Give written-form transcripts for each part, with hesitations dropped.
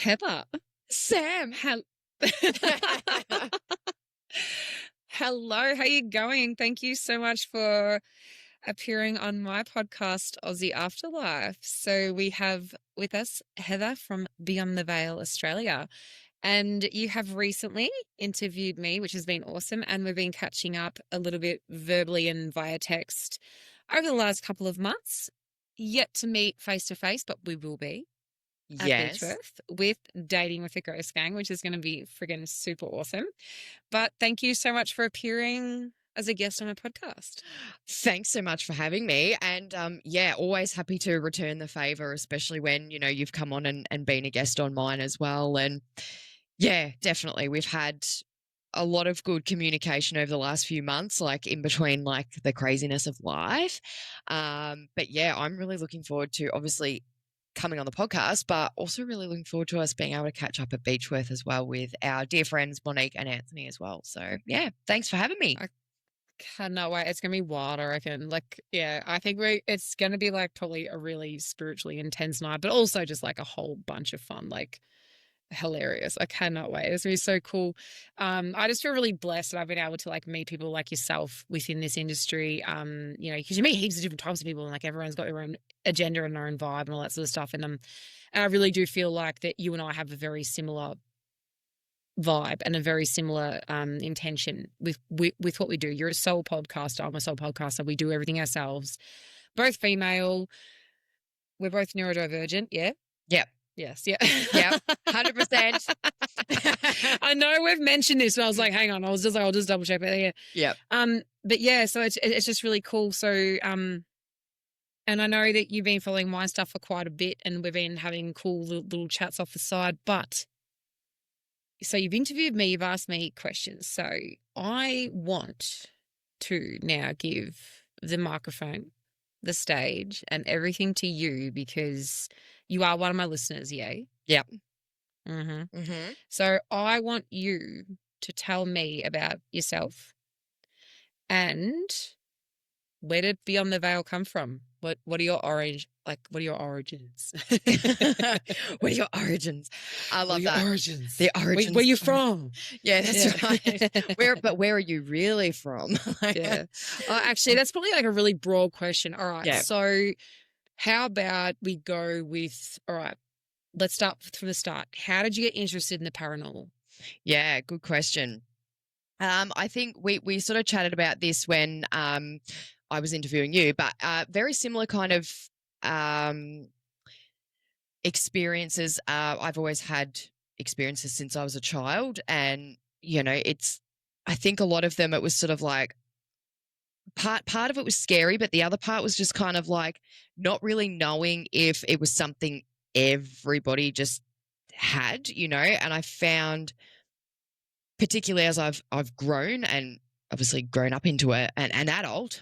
Heather. Sam. Hello, how you going? Thank you so much for appearing on my podcast, Aussie Afterlife. So we have with us Heather from Beyond the Veil, Australia. And you have recently interviewed me, which has been awesome. And we've been catching up a little bit verbally and via text over the last couple of months. Yet to meet face to face, but we will be at Yes. Beechworth with Dating with the Ghost Gang, which is going to be friggin' super awesome. But thank you so much for appearing as a guest on my podcast. Thanks so much for having me. And always happy to return the favor, especially when, you've come on and been a guest on mine as well. And yeah, definitely. We've had a lot of good communication over the last few months, like in between like the craziness of life. But yeah, I'm really looking forward to obviously coming on the podcast, but also really looking forward to us being able to catch up at Beechworth as well with our dear friends Monique and Anthony as well. So yeah, thanks for having me. I cannot wait. It's gonna be wild, I reckon. Like, yeah, I think it's gonna be like probably a really spiritually intense night, but also just like a whole bunch of fun, like hilarious. I cannot wait. It's gonna be so cool. I just feel really blessed that I've been able to like meet people like yourself within this industry. Because you meet heaps of different types of people and like everyone's got their own agenda and their own vibe and all that sort of stuff. And I really do feel like that you and I have a very similar vibe and a very similar intention with what we do. You're a soul podcaster. I'm a soul podcaster. We do everything ourselves. Both female. We're both neurodivergent. Yeah. Yep. Yes. Yeah. Yep. 100%. I know we've mentioned this, but I was like, hang on. I'll just double check. But yeah. Yep. But yeah. So it's just really cool. So and I know that you've been following my stuff for quite a bit, and we've been having cool little chats off the side. But so you've interviewed me, you've asked me questions. So I want to now give the microphone, the stage, and everything to you because you are one of my listeners, yay? Yep. Mm-hmm. Mm-hmm. So I want you to tell me about yourself and where did Beyond the Veil come from? What are your origins? What are your origins? What are your origins? I love that. Origins. The origins. Where you from? Yeah, that's right. Where are you really from? Yeah. Actually, that's probably like a really broad question. All right. Yeah. So how about we go with, all right, let's start from the start. How did you get interested in the paranormal? Yeah, good question. I think we sort of chatted about this when I was interviewing you, but very similar kind of experiences. I've always had experiences since I was a child, and I think a lot of them it was sort of like part of it was scary, but the other part was just kind of like not really knowing if it was something everybody just had, and I found particularly as I've grown and obviously grown up into an adult,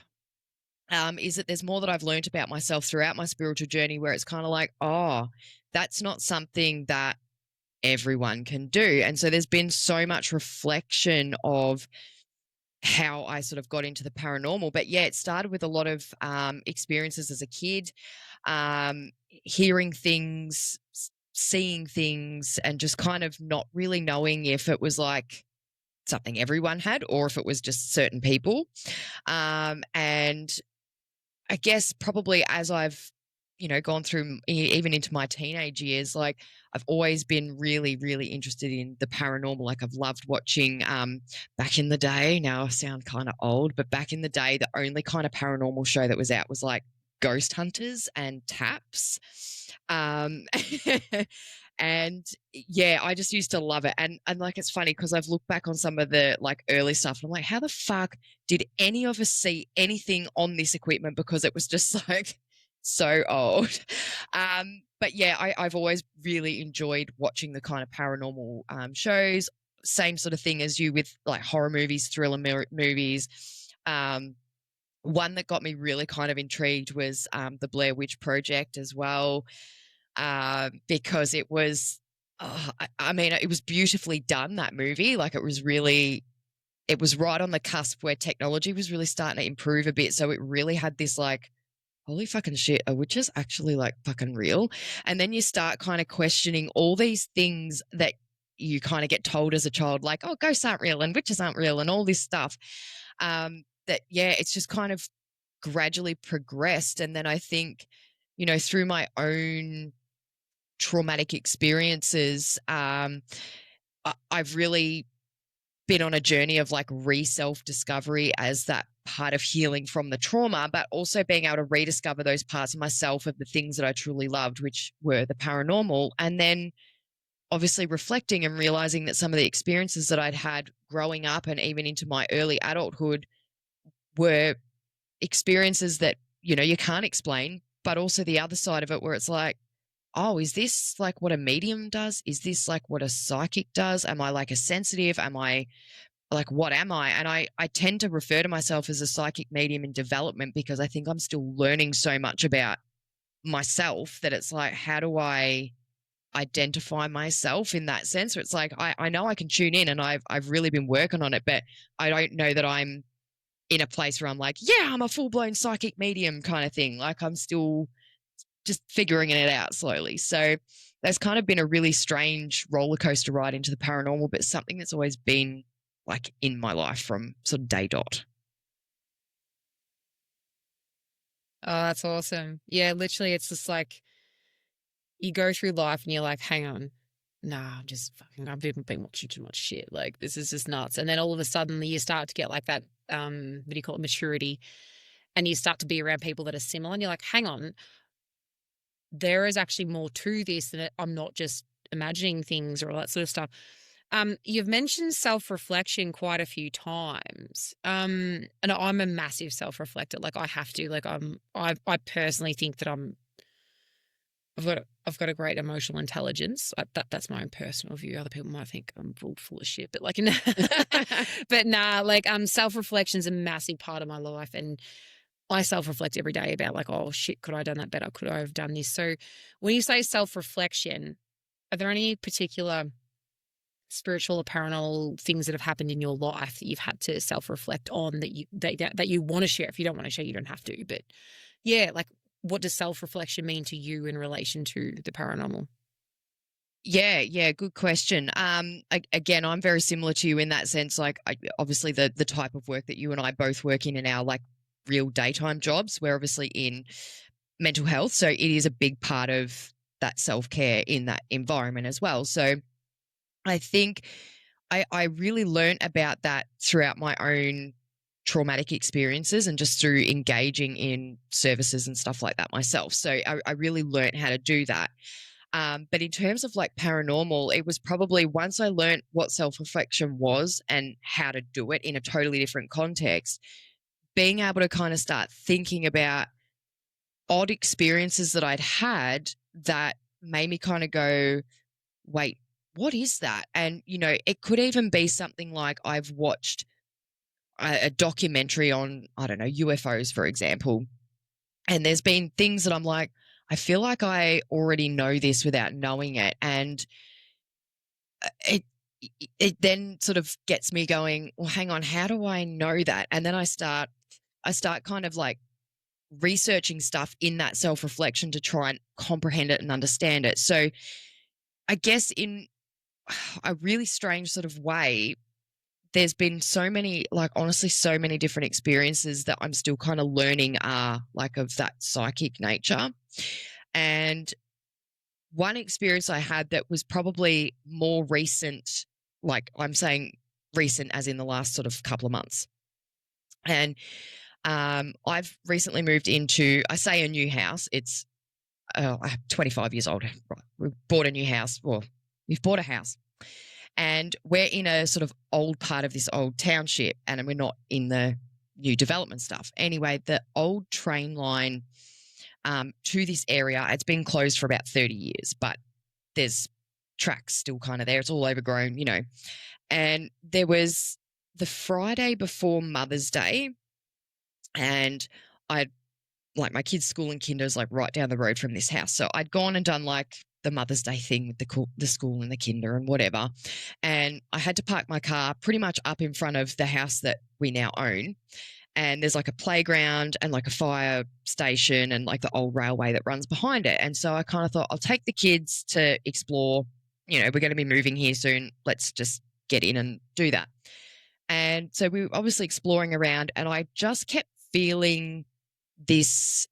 is that there's more that I've learned about myself throughout my spiritual journey where it's kind of like, oh, that's not something that everyone can do. And so there's been so much reflection of how I sort of got into the paranormal. But yeah, it started with a lot of experiences as a kid, hearing things, seeing things, and just kind of not really knowing if it was like something everyone had or if it was just certain people. And I guess probably as I've, gone through even into my teenage years, like I've always been really, really interested in the paranormal. Like I've loved watching back in the day, now I sound kind of old, but back in the day, the only kind of paranormal show that was out was like Ghost Hunters and Taps. And yeah, I just used to love it. And like, it's funny because I've looked back on some of the like early stuff and I'm like, how the fuck did any of us see anything on this equipment? Because it was just like so old. But yeah, I've always really enjoyed watching the kind of paranormal shows. Same sort of thing as you with like horror movies, thriller movies. One that got me really kind of intrigued was the Blair Witch Project as well. Because it was, it was beautifully done, that movie. Like it was right on the cusp where technology was really starting to improve a bit. So it really had this like holy fucking shit, are witches actually like fucking real? And then you start kind of questioning all these things that you kind of get told as a child, like, oh, ghosts aren't real and witches aren't real and all this stuff. That, yeah, it's just kind of gradually progressed. And then I think, through my own traumatic experiences, I've really been on a journey of like self discovery as that part of healing from the trauma, but also being able to rediscover those parts of myself of the things that I truly loved, which were the paranormal. And then obviously reflecting and realizing that some of the experiences that I'd had growing up and even into my early adulthood were experiences that, you can't explain, but also the other side of it where it's like, oh, is this like what a medium does? Is this like what a psychic does? Am I like a sensitive? Am I like, what am I? And I tend to refer to myself as a psychic medium in development because I think I'm still learning so much about myself that it's like, how do I identify myself in that sense? So it's like, I know I can tune in and I've really been working on it, but I don't know that I'm in a place where I'm like, yeah, I'm a full blown psychic medium kind of thing. Like I'm still just figuring it out slowly. So that's kind of been a really strange roller coaster ride into the paranormal, but something that's always been like in my life from sort of day dot. Oh, that's awesome. Yeah, literally, it's just like you go through life and you're like, hang on, nah, I'm just fucking, I've been watching too much shit. Like, this is just nuts. And then all of a sudden, you start to get like that, what do you call it, maturity, and you start to be around people that are similar, and you're like, hang on, there is actually more to this than I'm not just imagining things or all that sort of stuff. You've mentioned self-reflection quite a few times. And I'm a massive self-reflector. Like I have to. Like I personally think that I've got a great emotional intelligence. That's my own personal view. Other people might think I'm full of shit, but like, but nah, like self-reflection is a massive part of my life, and I self-reflect every day about like, oh shit, could I have done that better? Could I have done this? So when you say self-reflection, are there any particular spiritual or paranormal things that have happened in your life that you've had to self-reflect on that you want to share? If you don't want to share, you don't have to. But yeah, like what does self-reflection mean to you in relation to the paranormal? Yeah, good question. Again, I'm very similar to you in that sense. Like, obviously, the type of work that you and I both work in our like real daytime jobs, we're obviously in mental health, so it is a big part of that self care in that environment as well. So I think I really learned about that throughout my own traumatic experiences and just through engaging in services and stuff like that myself. So I really learned how to do that. But in terms of like paranormal, it was probably once I learned what self reflection was and how to do it in a totally different context, being able to kind of start thinking about odd experiences that I'd had that made me kind of go, wait, what is that? And, it could even be something like I've watched a documentary on, I don't know, UFOs, for example. And there's been things that I'm like, I feel like I already know this without knowing it. And it, it then sort of gets me going, well, hang on, how do I know that? And then I start kind of like researching stuff in that self reflection to try and comprehend it and understand it. So I guess in a really strange sort of way, there's been so many, like honestly, so many different experiences that I'm still kind of learning are like of that psychic nature. And one experience I had that was probably more recent, like I'm saying recent as in the last sort of couple of months. And I've recently moved into, I say a new house. It's I'm 25 years old. Right. We've bought a new house. Well, we've bought a house. And we're in a sort of old part of this old township, and we're not in the new development stuff. Anyway, the old train line to this area, it's been closed for about 30 years, but there's tracks still kind of there. It's all overgrown. And there was the Friday before Mother's Day, and I'd like my kids' school and kinder is like right down the road from this house. So I'd gone and done like the Mother's Day thing with the school and the kinder and whatever. And I had to park my car pretty much up in front of the house that we now own. and there's like a playground and like a fire station and like the old railway that runs behind it. And so I kind of thought, I'll take the kids to explore. We're going to be moving here soon. Let's just get in and do that. And so we were obviously exploring around, and I just kept feeling this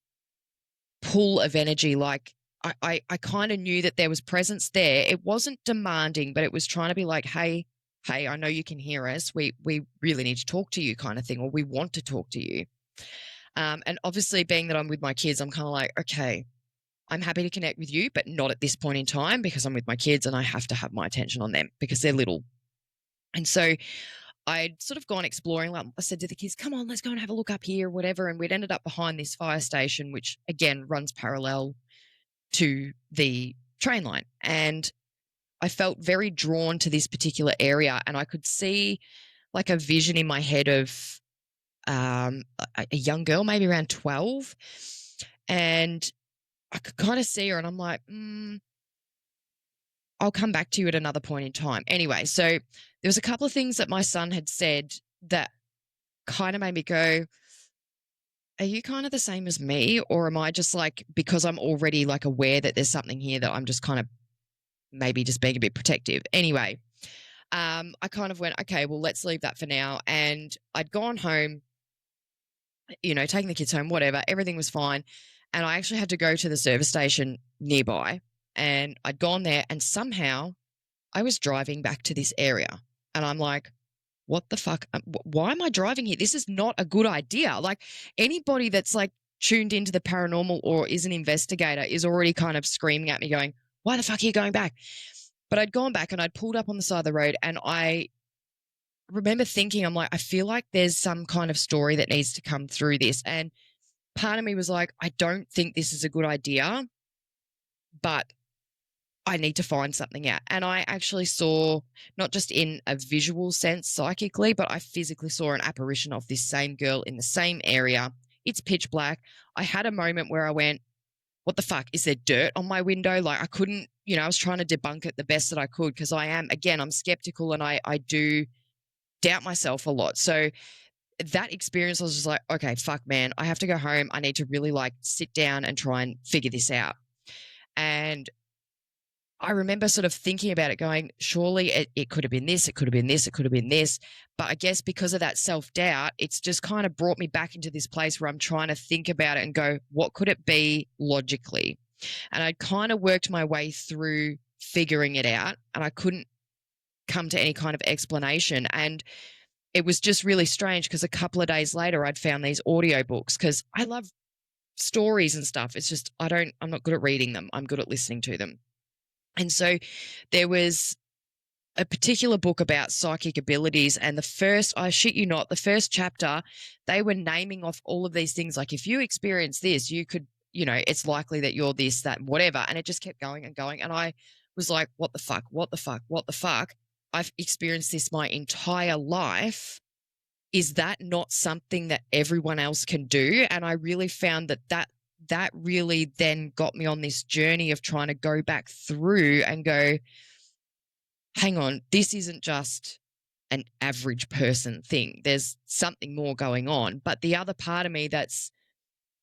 pull of energy. Like I kind of knew that there was presence there. It wasn't demanding, but it was trying to be like, hey, I know you can hear us. We really need to talk to you, kind of thing, or we want to talk to you. And obviously, being that I'm with my kids, I'm kind of like, okay, I'm happy to connect with you, but not at this point in time because I'm with my kids and I have to have my attention on them because they're little. And so I'd sort of gone exploring. Like I said to the kids, come on, let's go and have a look up here, whatever. And we'd ended up behind this fire station, which again runs parallel to the train line. And I felt very drawn to this particular area, and I could see like a vision in my head of a young girl, maybe around 12. And I could kind of see her, and I'm like, I'll come back to you at another point in time. Anyway, so there was a couple of things that my son had said that kind of made me go, are you kind of the same as me? Or am I just like, because I'm already like aware that there's something here that I'm just kind of maybe just being a bit protective? Anyway, I kind of went, okay, well, let's leave that for now. And I'd gone home, taking the kids home, whatever, everything was fine. And I actually had to go to the service station nearby, and I'd gone there, and somehow I was driving back to this area, and I'm like, what the fuck? Why am I driving here? This is not a good idea. Like, anybody that's like tuned into the paranormal or is an investigator is already kind of screaming at me going, why the fuck are you going back? But I'd gone back and I'd pulled up on the side of the road, and I remember thinking, I'm like, I feel like there's some kind of story that needs to come through this. And part of me was like, I don't think this is a good idea, but I need to find something out. And I actually saw, not just in a visual sense psychically, but I physically saw an apparition of this same girl in the same area. It's pitch black. I had a moment where I went, what the fuck? Is there dirt on my window? Like, I couldn't, I was trying to debunk it the best that I could because I'm skeptical, and I do doubt myself a lot. So that experience, I was just like, okay, fuck, man, I have to go home. I need to really like sit down and try and figure this out. And I remember sort of thinking about it going, surely it could have been this, it could have been this, it could have been this. But I guess because of that self-doubt, it's just kind of brought me back into this place where I'm trying to think about it and go, what could it be logically? And I kind of worked my way through figuring it out, and I couldn't come to any kind of explanation. And it was just really strange because a couple of days later, I'd found these audiobooks because I love stories and stuff. It's just, I'm not good at reading them. I'm good at listening to them. And so there was a particular book about psychic abilities. And I shit you not, the first chapter, they were naming off all of these things. Like, if you experience this, you could, it's likely that you're this, that, whatever. And it just kept going and going. And I was like, what the fuck? What the fuck? What the fuck? I've experienced this my entire life. Is that not something that everyone else can do? And I really found that really then got me on this journey of trying to go back through and go, hang on, this isn't just an average person thing. There's something more going on. But the other part of me that's,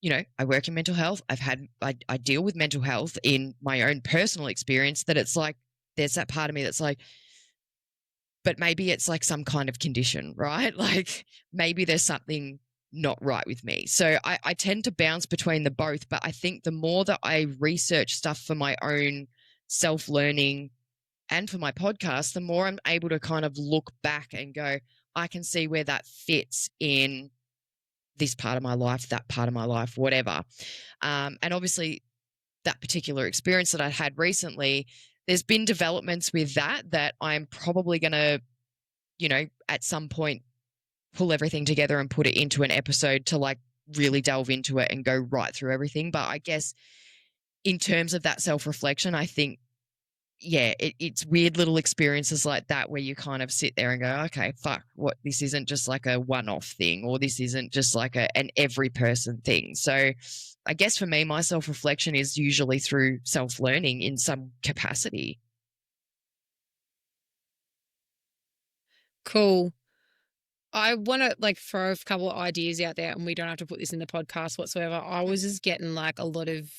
I work in mental health. I deal with mental health in my own personal experience, that it's like, there's that part of me that's like, but maybe it's like some kind of condition, right? Like, maybe there's something not right with me. So I tend to bounce between the both, but I think the more that I research stuff for my own self-learning and for my podcast, the more I'm able to kind of look back and go, I can see where that fits in this part of my life, that part of my life, whatever. And obviously that particular experience that I had recently, there's been developments with that I'm probably going to, at some point pull everything together and put it into an episode to like really delve into it and go right through everything. But I guess in terms of that self-reflection, I think, yeah, it's weird little experiences like that where you kind of sit there and go, okay, fuck, this isn't just like a one-off thing, or this isn't just like an every person thing. So I guess for me, my self-reflection is usually through self-learning in some capacity. Cool. I want to like throw a couple of ideas out there, and we don't have to put this in the podcast whatsoever. I was just getting like a lot of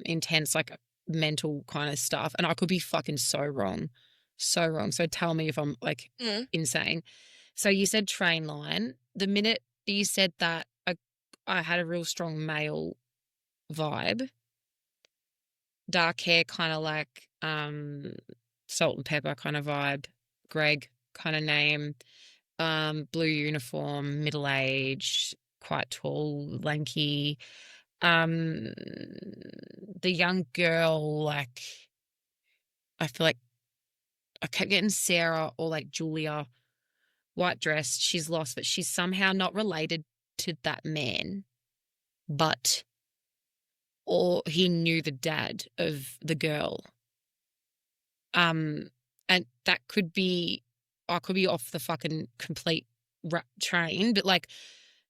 intense like mental kind of stuff, and I could be fucking so wrong, so wrong. So tell me if I'm like Mm. insane. So you said train line. The minute you said that, I had a real strong male vibe, dark hair, kind of like salt and pepper kind of vibe, Greg kind of name, blue uniform, middle aged, quite tall, lanky. Um, the young girl, like I feel like I kept getting Sarah or like Julia, white dress. She's lost, but she's somehow not related to that man, but or he knew the dad of the girl. And that could be, I could be off the fucking complete train, but like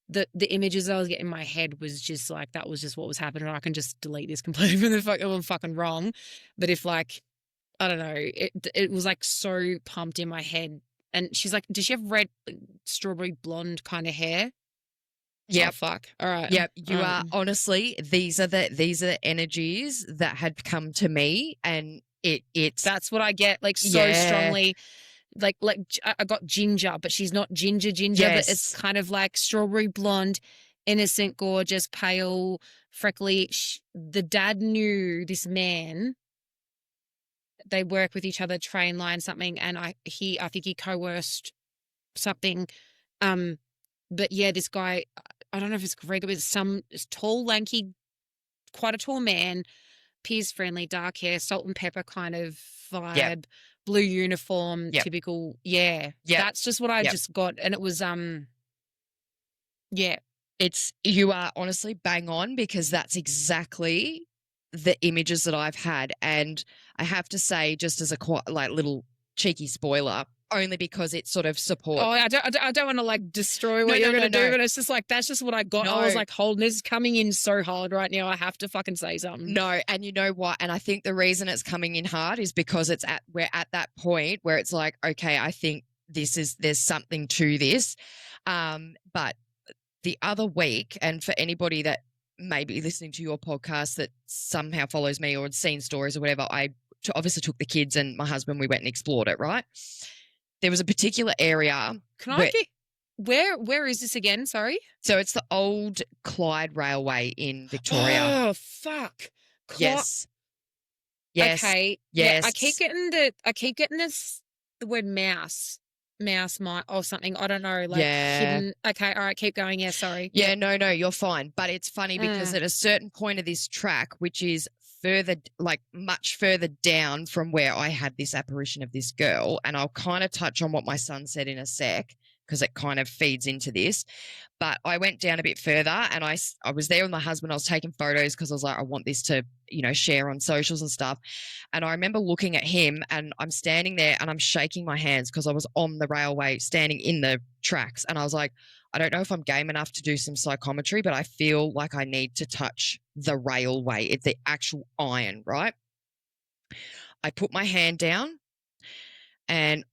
the images I was getting in my head was just like that was just what was happening. I can just delete this completely from the I'm fucking wrong. But if like I don't know, it was like so pumped in my head. And she's like, does she have red, like, strawberry blonde kind of hair? Oh Yep. fuck! All right. Yep. You are honestly, these are the energies that had come to me, and it's That's what I get like so yeah. strongly. Like I got ginger, but she's not ginger, but it's Yes. kind of like strawberry blonde, innocent, gorgeous, pale, freckly. The dad knew this man. They work with each other, train line something, and I think he coerced something. But yeah, this guy, I don't know if it's Greg, but it's some tall, lanky, quite a tall man, peers friendly, dark hair, salt and pepper kind of Yep. vibe, blue uniform, Yep. typical. Yeah, Yep. that's just what I Yep. just got, and it was yeah. You are honestly bang on, because that's exactly the images that I've had. And I have to say, just as a like little cheeky spoiler, only because it sort of supports. Oh, I don't want to like destroy what No, you're no, gonna no, do, no. but it's just like that's just what I got. I was No. like, holding this is coming in so hard right now. I have to fucking say something. No, and you know what? And I think the reason it's coming in hard is because we're at that point where it's like, okay, I think there's something to this. But the other week, and for anybody that may be listening to your podcast that somehow follows me or had seen stories or whatever, I obviously took the kids and my husband, we went and explored it, right? There was a particular area. Can I get where is this again? Sorry. So it's the old Clyde Railway in Victoria. Oh fuck. Yes. Yes. Okay. Yes. Yeah, I keep getting this the word mouse might or something. I don't know, like hidden. Okay, all right, keep going. Yeah, sorry. Yeah, no, you're fine. But it's funny because at a certain point of this track, which is further, like much further down from where I had this apparition of this girl, and I'll kind of touch on what my son said in a sec because it kind of feeds into this. But I went down a bit further, and I was there with my husband. I was taking photos because I was like, I want this to, share on socials and stuff. And I remember looking at him, and I'm standing there and I'm shaking my hands because I was on the railway standing in the tracks. And I was like, I don't know if I'm game enough to do some psychometry, but I feel like I need to touch the railway. It's the actual iron, right? I put my hand down, and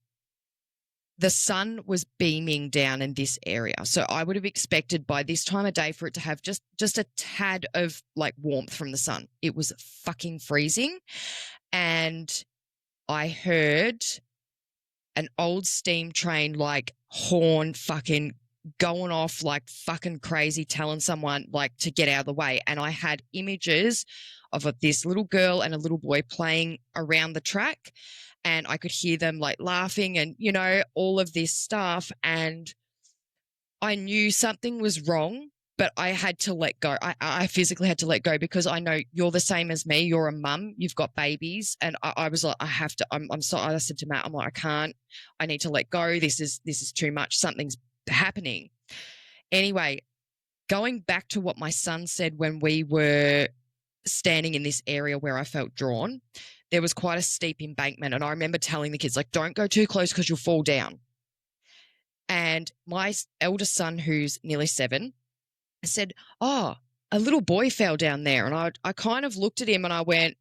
the sun was beaming down in this area. So I would have expected by this time of day for it to have just a tad of like warmth from the sun. It was fucking freezing. And I heard an old steam train like horn fucking going off like fucking crazy, telling someone like to get out of the way. And I had images of this little girl and a little boy playing around the track. And I could hear them like laughing and, all of this stuff. And I knew something was wrong, but I had to let go. I physically had to let go because I know you're the same as me. You're a mum. You've got babies. And I was like, I have to, I'm sorry. I said to Matt, I'm like, I can't, I need to let go. This is too much. Something's happening. Anyway, going back to what my son said when we were standing in this area where I felt drawn, there was quite a steep embankment. And I remember telling the kids, like, don't go too close because you'll fall down. And my eldest son, who's nearly 7, said, oh, a little boy fell down there. And I kind of looked at him and I went,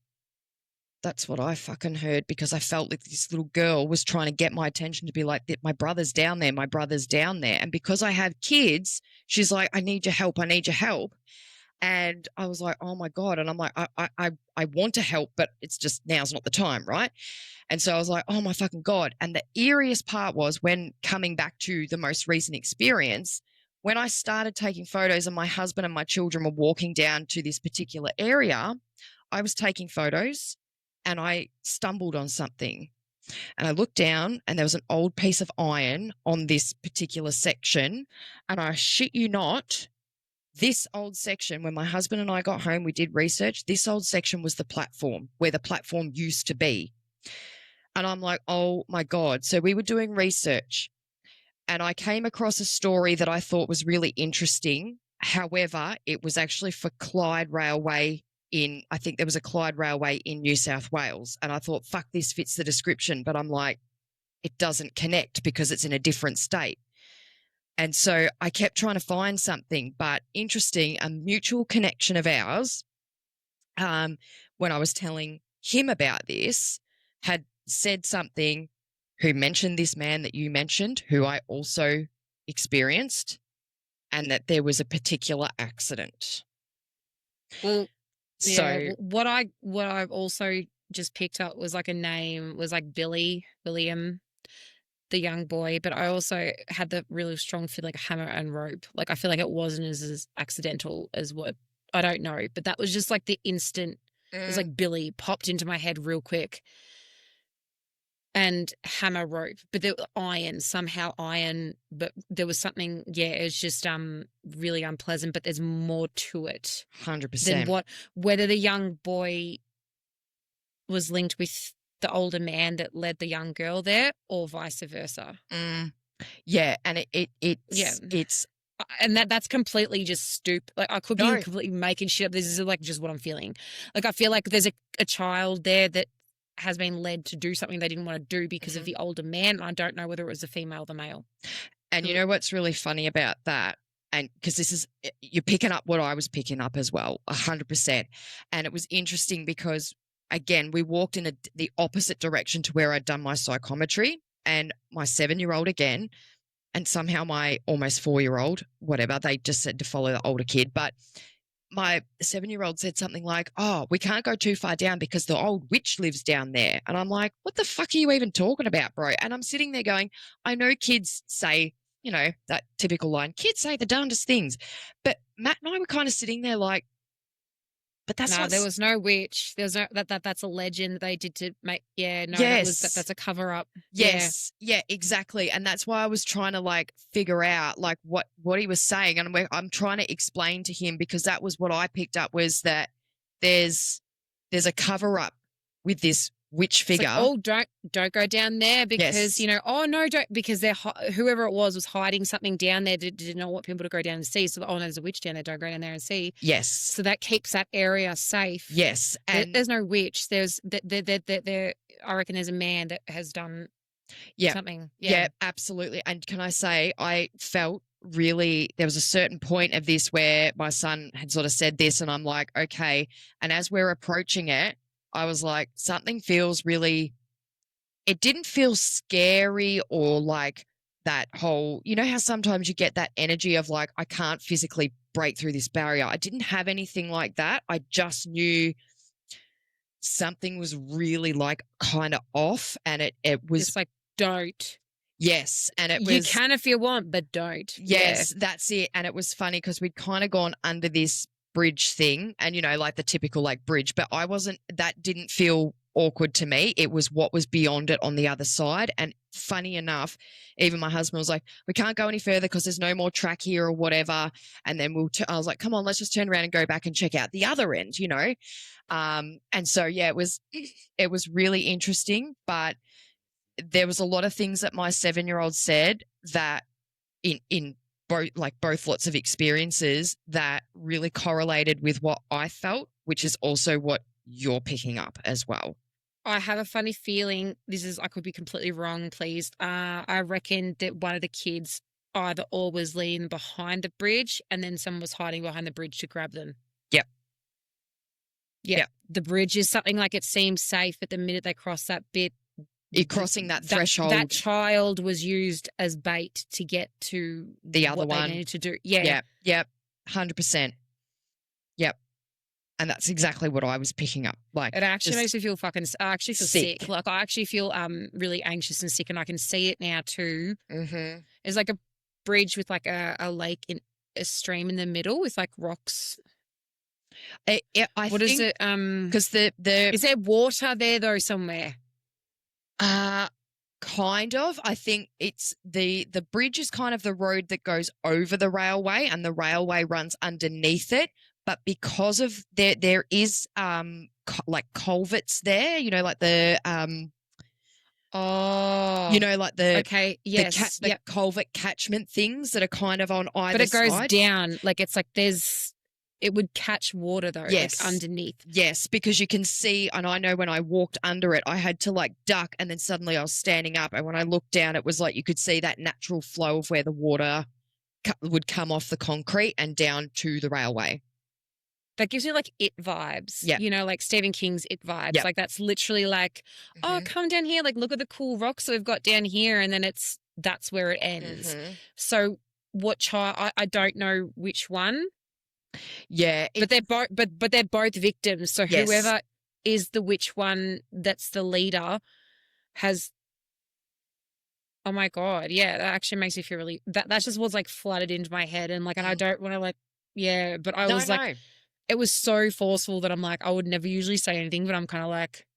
that's what I fucking heard, because I felt like this little girl was trying to get my attention to be like, my brother's down there, my brother's down there. And because I have kids, she's like, I need your help, I need your help. And I was like, oh my God. And I'm like, I want to help, but it's just now's not the time, right? And so I was like, oh my fucking God. And the eeriest part was when coming back to the most recent experience, when I started taking photos and my husband and my children were walking down to this particular area, I was taking photos and I stumbled on something. And I looked down and there was an old piece of iron on this particular section. And I shit you not, this old section, when my husband and I got home, we did research. This old section was the platform where the platform used to be. And I'm like, oh my God. So we were doing research and I came across a story that I thought was really interesting. However, it was actually for Clyde Railway I think there was a Clyde Railway in New South Wales. And I thought, fuck, this fits the description. But I'm like, it doesn't connect because it's in a different state. And so I kept trying to find something, but interesting, a mutual connection of ours, when I was telling him about this, had said something, who mentioned this man that you mentioned, who I also experienced, and that there was a particular accident. Well, yeah. So What I've also just picked up was like a name was like William, the young boy, but I also had the really strong feeling like hammer and rope. Like I feel like it wasn't as accidental as what I don't know, but that was just like the instant. It was like Billy popped into my head real quick. And hammer rope, but the iron, somehow iron, but there was something, yeah, it was just really unpleasant, but there's more to it 100%. than whether the young boy was linked with the older man that led the young girl there or vice versa. Yeah, and it's and that's completely just stupid. Like I could be completely making shit up. This is like just what I'm feeling. Like I feel like there's a child there that has been led to do something they didn't want to do because of the older man. I don't know whether it was the female or the male. And you know what's really funny about that? And because you're picking up what I was picking up as well, 100%. And it was interesting because, again, we walked in the opposite direction to where I'd done my psychometry, and my 7-year-old again, and somehow my almost 4-year-old, whatever, they just said to follow the older kid. But my 7-year-old said something like, oh, we can't go too far down because the old witch lives down there. And I'm like, what the fuck are you even talking about, bro? And I'm sitting there going, I know kids say, you know, that typical line, kids say the darndest things. But Matt and I were kind of sitting there like, but that's not. There was no witch. There's no that's a legend they did to make. Yeah, no, yes. that's a cover up. Yes, yeah, exactly. And that's why I was trying to like figure out like what he was saying, and I'm trying to explain to him, because that was what I picked up, was that there's a cover up with this witch figure. Like, oh, don't go down there because, you know, oh no, don't, because whoever it was hiding something down there, did not want people to go down and see. So, oh no, there's a witch down there, don't go down there and see. Yes. So that keeps that area safe. Yes. And there's no witch. There's there I reckon there's a man that has done something. Yeah, absolutely. And can I say, I felt really, there was a certain point of this where my son had sort of said this, and I'm like, okay. And as we're approaching it, I was like, something feels really, it didn't feel scary or like that whole, you know how sometimes you get that energy of like, I can't physically break through this barrier. I didn't have anything like that. I just knew something was really like kind of off, and it was just like, don't. Yes. And it was, you can if you want, but don't. Yes, that's it. And it was funny because we'd kind of gone under this bridge thing, and, you know, like the typical like bridge, but that didn't feel awkward to me. It was what was beyond it on the other side. And funny enough, even my husband was like, we can't go any further because there's no more track here or whatever. And then I was like, come on, let's just turn around and go back and check out the other end, you know? And so, yeah, it was really interesting, but there was a lot of things that my 7-year-old said that in both lots of experiences that really correlated with what I felt, which is also what you're picking up as well. I have a funny feeling, I could be completely wrong, please. I reckon that one of the kids either or was leaning behind the bridge and then someone was hiding behind the bridge to grab them. Yep. Yeah. the bridge is something like it seems safe, but the minute they cross that bit, You're crossing that threshold. That child was used as bait to get to the other what one. they needed to do. Yeah. Yep. 100%. Yep. And that's exactly what I was picking up. Like, it actually makes me feel I actually feel sick. Like, I actually feel really anxious and sick, and I can see it now too. Mm-hmm. There's like a bridge with like a lake in a stream in the middle with like rocks. What is it? Because is there water there though somewhere? Kind of. I think it's the bridge is kind of the road that goes over the railway, and the railway runs underneath it. But because of there is like culverts there, you know, like the you know, like the okay, yes, the culvert catchment things that are kind of on either side. But it goes down, like it's like it would catch water though, yes, like underneath. Yes, because you can see, and I know when I walked under it, I had to like duck, and then suddenly I was standing up, and when I looked down, it was like you could see that natural flow of where the water would come off the concrete and down to the railway. That gives me like It vibes. Yeah. You know, like Stephen King's It vibes. Yep. Like that's literally like, oh, come down here. Like, look at the cool rocks that we've got down here. And then that's where it ends. So what child, I don't know which one. Yeah. But they're both victims. So whoever is the which one that's the leader has, oh my God. Yeah. That actually makes me feel really, that just was like flooded into my head. And like, and I don't want to like, yeah, but I was like, it was so forceful that I'm like, I would never usually say anything, but I'm kind of like,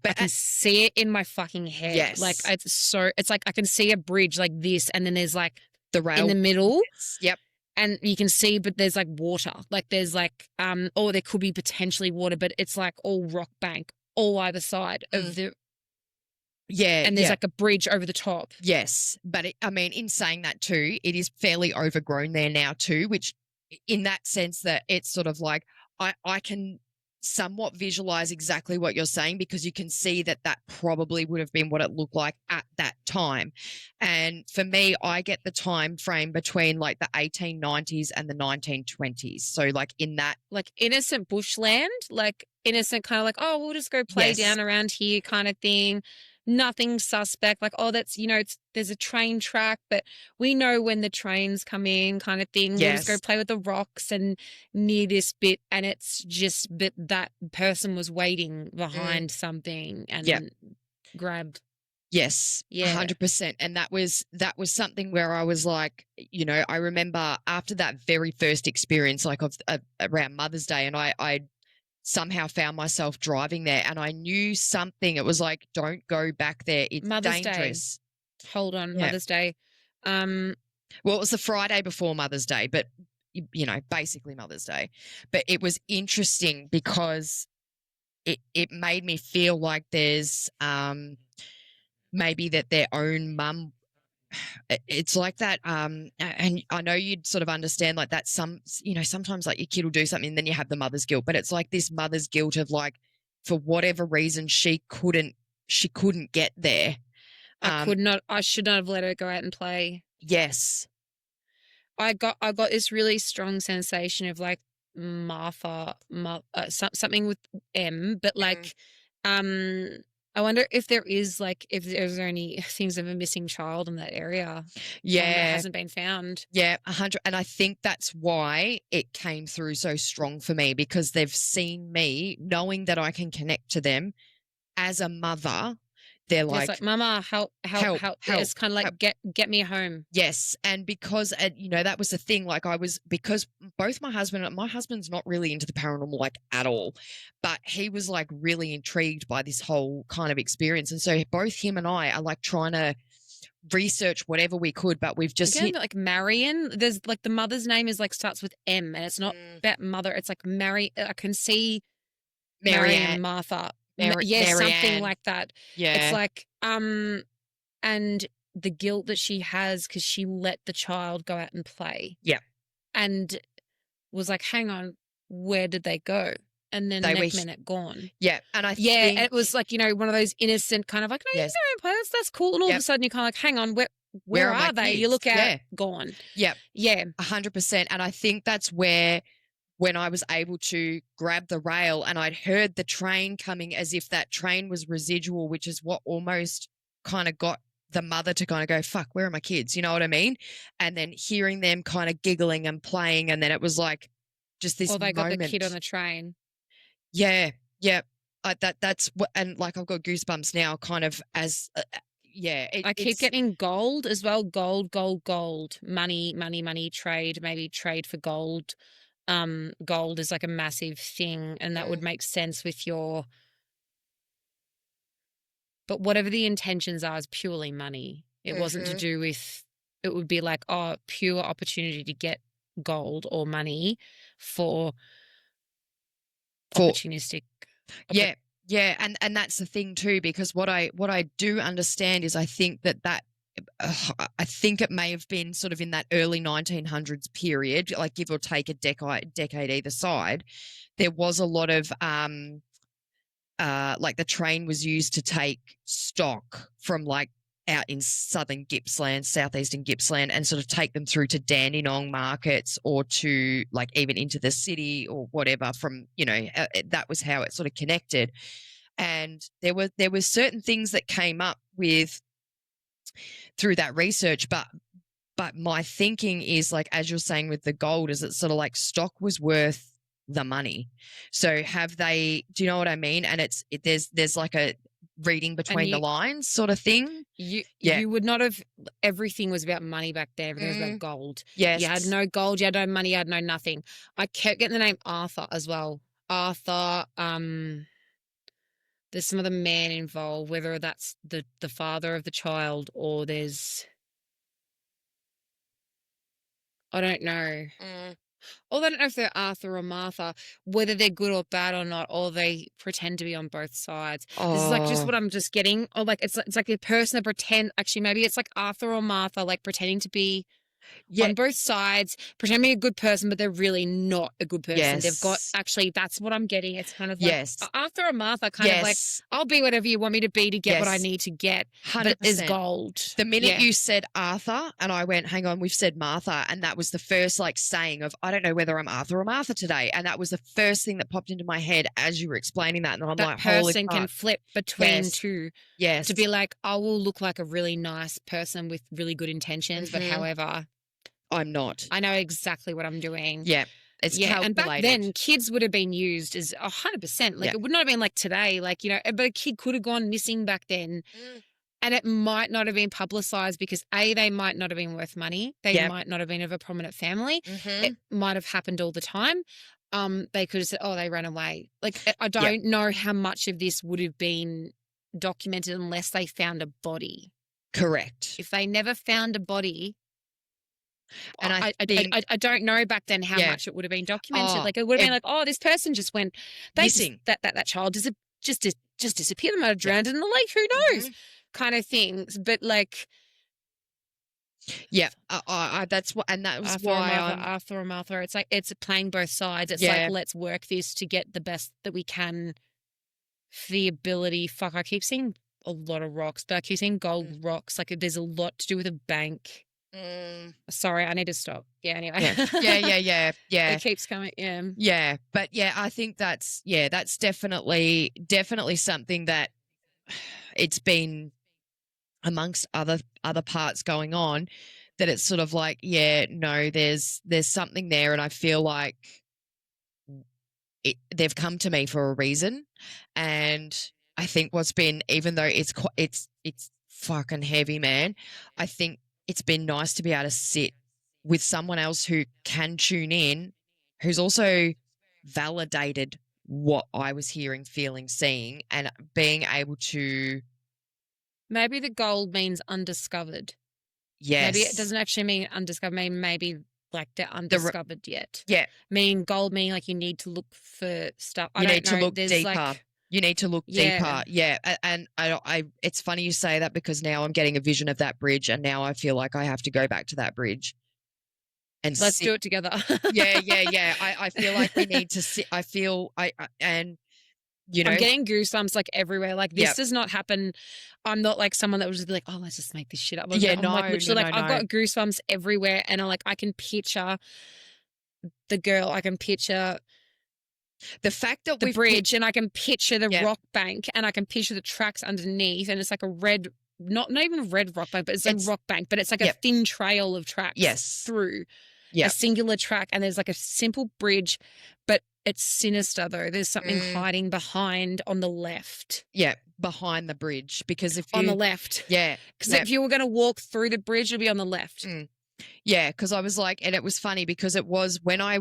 but I can see it in my fucking head. Yes. Like it's like I can see a bridge like this, and then there's like the rail in the middle. Yep. And you can see, but there's like water. Like there's like, or there could be potentially water, but it's like all rock bank, all either side of the. Yeah. And there's like a bridge over the top. Yes. But I mean, in saying that too, it is fairly overgrown there now too, which in that sense that it's sort of like I can somewhat visualize exactly what you're saying, because you can see that probably would have been what it looked like at that time. And for me, I get the time frame between like the 1890s and the 1920s. So like in that, like innocent bushland, like innocent kind of like, oh, we'll just go play down around here kind of thing. Nothing suspect, like, oh, that's, you know, there's a train track, but we know when the trains come in kind of thing. We'll just go play with the rocks and near this bit, and it's just that person was waiting behind something and grabbed. Yes, 100%. And that was something where I was like, you know, I remember after that very first experience, like of around Mother's Day, and I somehow found myself driving there, and I knew something. It was like, don't go back there. It's Mother's dangerous. Day. Hold on, Mother's Day. Well, it was the Friday before Mother's Day, but you know, basically Mother's Day. But it was interesting because it made me feel like there's maybe that their own mum. It's like that, and I know you'd sort of understand like that. You know, sometimes like your kid will do something and then you have the mother's guilt, but it's like this mother's guilt of like, for whatever reason, she couldn't get there. I should not have let her go out and play. Yes. I got this really strong sensation of like Martha, something with M, but like, I wonder if there is like, if there's any things of a missing child in that area. Yeah. That hasn't been found. Yeah, 100. And I think that's why it came through so strong for me, because they've seen me, knowing that I can connect to them as a mother. They're like, Mama, help. It's kind of like, get me home. Yes. And because, you know, that was the thing. Like because both my husband's not really into the paranormal like at all, but he was like really intrigued by this whole kind of experience. And so both him and I are like trying to research whatever we could, but we've just like Marion. There's like the mother's name is like starts with M, and it's not that mother. It's like Mary. I can see Marianne, Martha. Something like that. Yeah. It's like, and the guilt that she has because she let the child go out and play. Yeah. And was like, hang on, where did they go? And then next minute gone. Yeah. And think it was like, you know, one of those innocent kind of like, no, you don't play, that's cool. And all of a sudden you're kind of like, hang on, where are they? Kids? You look out, gone. Yeah. Yeah. 100%. And I think that's where when I was able to grab the rail and I'd heard the train coming as if that train was residual, which is what almost kind of got the mother to kind of go, fuck, where are my kids? You know what I mean? And then hearing them kind of giggling and playing. And then it was like just this Or they got the kid on moment. the train. Yeah. Yeah. That's what, and like I've got goosebumps now, kind of as, yeah, I keep it's getting gold as well. Gold, gold, gold. Money, money, money, trade, maybe trade for gold. Gold is like a massive thing, and that would make sense with your, but whatever the intentions are is purely money. It wasn't to do with, it would be like, oh, pure opportunity to get gold or money for for, opportunistic. yeah. Yeah, and that's the thing too, because what I do understand is I think I think it may have been sort of in that early 1900s period, like give or take a decade either side. There was a lot of like the train was used to take stock from like out in southern Gippsland, southeastern Gippsland, and sort of take them through to Dandenong markets or to like even into the city or whatever. From that was how it sort of connected. And there were certain things that came up with through that research, but my thinking is like, as you're saying with the gold, is it's sort of like stock was worth the money. So do you know what I mean? And there's like a reading And between the lines sort of thing. Yeah. you would not have, everything was about money back then. Everything was about gold. You had Yes. no gold, you had no money, you had no nothing. I kept getting the name Arthur as well. Arthur, there's some other man involved, whether that's the father of the child or there's, I don't know. Or I don't know if they're Arthur or Martha, whether they're good or bad or not, or they pretend to be on both sides. This is like just Oh, what I'm just getting. Or like it's like a person that pretend, actually maybe it's like Arthur or Martha, like pretending to be yeah. on both sides, pretend to be a good person, but they're really not a good person. They've got, Yes. actually, that's what I'm getting. It's kind of like Yes. Arthur or Martha, kind of like, Yes. I'll be whatever you want me to be to get what I Yes. need to get, but it is 100%. gold. The minute Yeah. you said Arthur, and I went, hang on, we've said Martha. And that was the first like saying of, I don't know whether I'm Arthur or Martha today. And that was the first thing that popped into my head as you were explaining that. And I'm That like, holy person can fuck. flip between Yes. two to Yes. be like, I will look like a really nice person with really good intentions, but however, I'm not. I know exactly what I'm doing. Yeah. It's Yeah, and back calculated. then, kids would have been used as 100%. Like Yeah. it would not have been like today. Like but a kid could have gone missing back then, and it might not have been publicized because they might not have been worth money. They Yeah. might not have been of a prominent family. Mm-hmm. It might have happened all the time. They could have said, "Oh, they ran away." Like I Yeah. don't know how much of this would have been documented unless they found a body. Correct. If they never found a body, And I I, think, I don't know back then how yeah. much it would have been documented. Oh, Like it would have been like, oh, this person just went, they just missing. that child just disappeared. They might have Yeah. drowned in the lake. Who knows? Kind of things. But like, Yeah. That's what, and that was Arthur or why Martha, I'm, Arthur or Martha. It's like it's playing both sides. It's like yeah. let's work this to get the best that we can for the ability. Fuck, I keep seeing a lot of rocks, but I keep seeing gold rocks. Like there's a lot to do with a bank. Sorry, I need to stop. Yeah, anyway. Yeah. It keeps coming. Yeah. Yeah. But yeah, I think that's definitely something that it's been amongst other parts going on, that it's sort of like, yeah, no, there's something there. And I feel like they've come to me for a reason. And I think what's been, even though it's fucking heavy, man, I think it's been nice to be able to sit with someone else who can tune in, who's also validated what I was hearing, feeling, seeing, and being able to, Maybe the gold means undiscovered. yes. Maybe it doesn't actually mean undiscovered. Maybe like they're undiscovered yet. Yeah. Meaning gold meaning like you need to look for stuff. You need to look There's deeper. like, You need to look Yeah. deeper. Yeah. And it's funny you say that, because now I'm getting a vision of that bridge, and now I feel like I have to go back to that bridge and let's do it together. Yeah. I feel like we need to sit. I feel and you know, I'm getting goosebumps like everywhere. Like this Yep. does not happen. I'm not like someone that would just be like, oh, let's just make this shit up. I'm Yeah, like no, literally no, like no, I've got goosebumps everywhere, and I can picture the girl. I can picture The fact that the we've bridge, and I can picture the Yeah. rock bank, and I can picture the tracks underneath, and it's like a red, not even a red rock bank, but it's a rock bank, but it's like a thin trail of tracks through a singular track, and there's like a simple bridge, but it's sinister though. There's something hiding behind on the left. Yeah, behind the bridge, because if you on the left, because if you were going to walk through the bridge, it'd be on the left. Yeah, because I was like, and it was funny because it was when I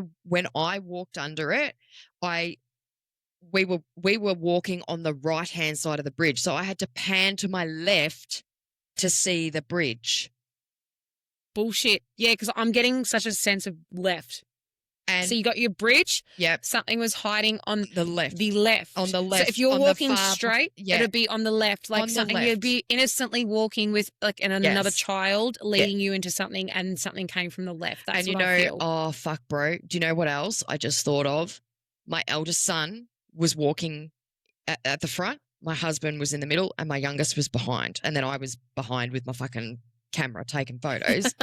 walked under it, we were walking on the right hand side of the bridge, so I had to pan to my left to see the bridge. Bullshit. Yeah, because I'm getting such a sense of left. And so you got your bridge. Yep. Something was hiding on the left. The left. On the left. So if you're walking straight, it'd be on the left. Like something you'd be innocently walking with, like, and another child leading you into something, and something came from the left. That's what I feel. Oh fuck, bro. Do you know what else I just thought of? My eldest son was walking at the front. My husband was in the middle, and my youngest was behind. And then I was behind with my fucking camera taking photos